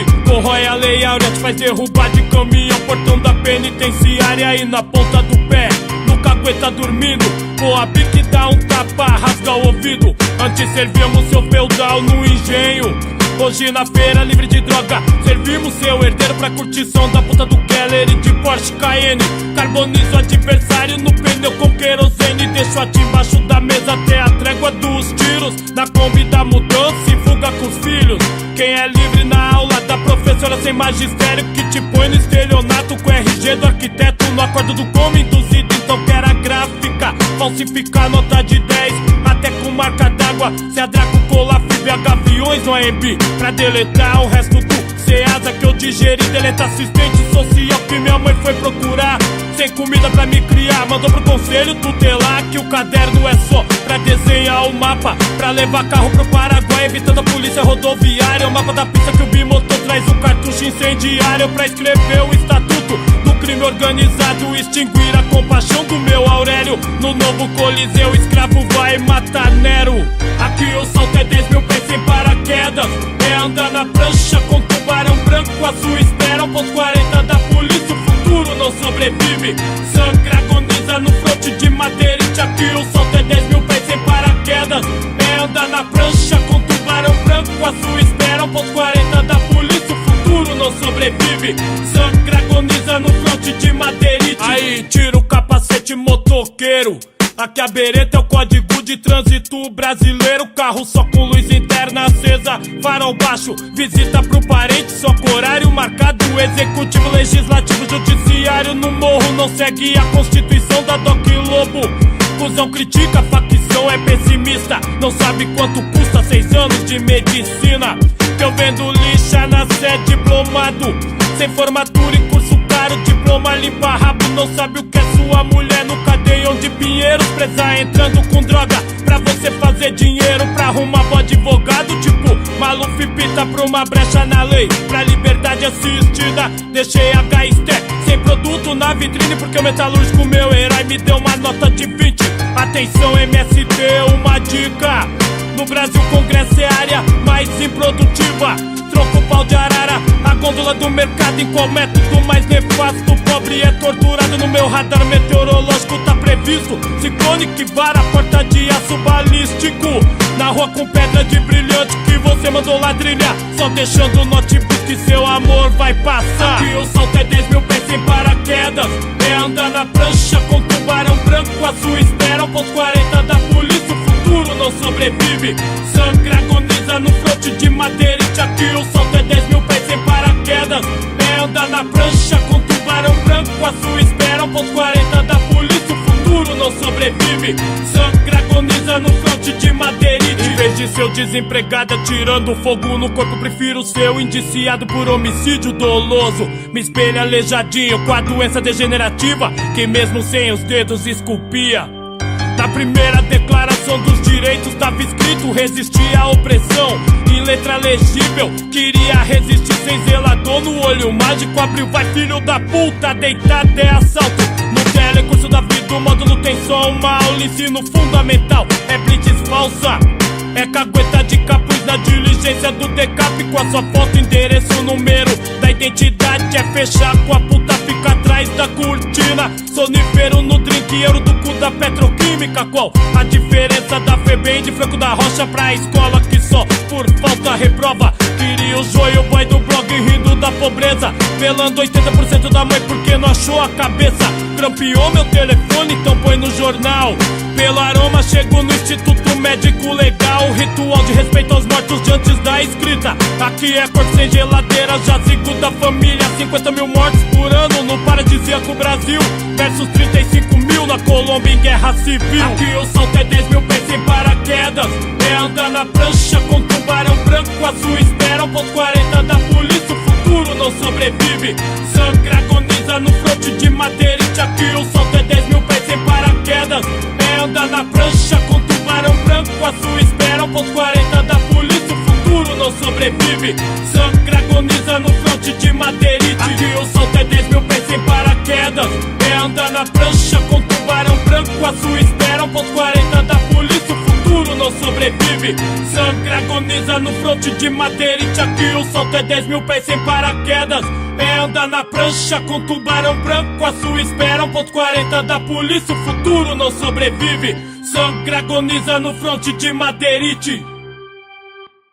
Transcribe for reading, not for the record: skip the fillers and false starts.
crime. Corrói a lei áurea, te faz derrubar de caminhão. Portão da penitenciária e na ponta do pé no cagueta dormindo. Pô, a bique dá um tapa, rasga o ouvido. Antes servimos seu feudal no engenho. Hoje na feira livre de droga, servimos seu herdeiro pra curtição da puta do Keller e de Porsche Cayenne. Carbonizo o adversário no pneu com querosene. Deixo a ti embaixo da mesa até a trégua dos tiros. Na Kombi da mudança e fuga com os filhos. Quem é livre na aula da professora sem magistério, que te põe no estelionato com RG do arquiteto. No acordo do como induzido, então que era gráfica. Falsificar nota de 10, até com marca d'água. Se a Draco colar fibra gaviões no AMB, pra deletar o resto do Ceasa que eu digeri. Deleta assistente social que minha mãe foi procurar. Sem comida pra me criar, mandou pro conselho tutelar que o caderno é só pra desenhar o mapa, pra levar carro pro Paraguai, evitando a polícia rodoviária. O mapa da pista que o bimotor traz um cartucho incendiário pra escrever o estatuto do crime organizado, extinguir a compaixão do meu Aurélio. No novo Coliseu, escravo vai matar Nero. Aqui o salto é 10 mil pés sem paraquedas. É andar na prancha com tubarão branco à sua espera. 1.40 da polícia, o futuro não sobrevive. Sangra, agoniza no fronte de madeirite. Aqui o salto é 10 mil pés sem paraquedas. É andar na prancha com tubarão branco à sua espera. 1.40 da polícia, o futuro não sobrevive. Sangra, agoniza no fronte de madeirite. Aí tira o capacete, motoqueiro. Aqui a bereta é o código de trânsito brasileiro. Carro só com luz interna acesa, farol baixo, visita pro parente, só com horário marcado. Executivo, legislativo, judiciário no morro não segue a constituição da Doc Lobo. Cusão critica, facção é pessimista, não sabe quanto custa 6 anos de medicina. Que eu vendo lixa na sede, diplomado, sem formatura e curso caro. Diploma limpa rabo, não sabe o que é sua mulher no cadeião de Pinheiros. Presa entrando com droga pra você fazer dinheiro, pra arrumar bom advogado. Tipo Maluf pita pra uma brecha na lei, pra liberdade assistida. Deixei a HST sem produto na vitrine, porque o metalúrgico meu herói me deu uma nota de 20. Atenção MST, uma dica: no Brasil o Congresso é a área mais improdutiva. Troco pau de arara, a gôndola do mercado. Em qual método mais nefasto? O pobre é torturado. No meu radar meteorológico tá previsto ciclone que vara, porta de aço balístico. Na rua com pedra de brilhante que você mandou ladrilhar, só deixando o notebook que seu amor vai passar. Aqui o salto é 10 mil pés sem paraquedas. É andar na prancha com tubarão branco à sua espera. 1.40 da polícia, o futuro não sobrevive. Sangra, agoniza no fronte de madeirite. Aqui o salto é 10 mil pés sem paraquedas. É andar na prancha com tubarão branco à sua espera. 1.40 da polícia, o futuro não sobrevive. Sangra, agoniza no fronte de madeirite. Em vez de ser desempregado atirando fogo no corpo, prefiro ser o indiciado por homicídio doloso. Me espelho aleijadinho com a doença degenerativa que mesmo sem os dedos esculpia. Na primeira declaração dos direitos tava escrito resistir à opressão. Em letra legível, queria resistir sem zelador no olho mágico. Abriu, vai filho da puta, deitado é assalto. No telecurso da vida o módulo tem só uma aula. Ensino fundamental, é blitz falsa. É cagueta de capuz na diligência do decap. Com a sua foto, endereço, número da identidade. É fechar com a puta, fica atrás da cortina. Sonífero no drink, euro do cu da petroquímica. Qual a diferença da FEBEM de Franco da Rocha pra escola que só por falta reprova? Queria o joio boy do blog rindo da pobreza, velando 80% da mãe porque não achou a cabeça. Grampeou meu telefone, então põe no jornal. Pelo aroma chego no Instituto Médico Legal. Ritual de respeito aos mortos de antes da escrita. Aqui é corpo sem geladeira, jazigo da família. 50 mil mortes por ano no paradisíaco Brasil, versus 35 mil na Colômbia em guerra civil. Aqui o salto é 10 mil pés sem paraquedas. É andar na prancha com tubarão branco à sua espera. 1.40 da polícia, o futuro não sobrevive. Sangra, agoniza no fronte de madeirite. Aqui o salto é 10 mil pés sem paraquedas. É andar na prancha com tubarão branco à sua espera. 1.40 da polícia, o futuro não sobrevive. Sangra, agoniza no fronte de madeirite. Aqui o salto é 10 mil pés sem paraquedas. É andar na prancha com tubarão branco à sua espera. 1.40 da polícia, o futuro não sobrevive. sobrevive. Sangra, agoniza no fronte de madeirite. Aqui o salto é 10 mil pés sem paraquedas. É andar na prancha com tubarão branco à sua espera. 1.40 da polícia, o futuro não sobrevive. Sangra, agoniza no fronte de madeirite.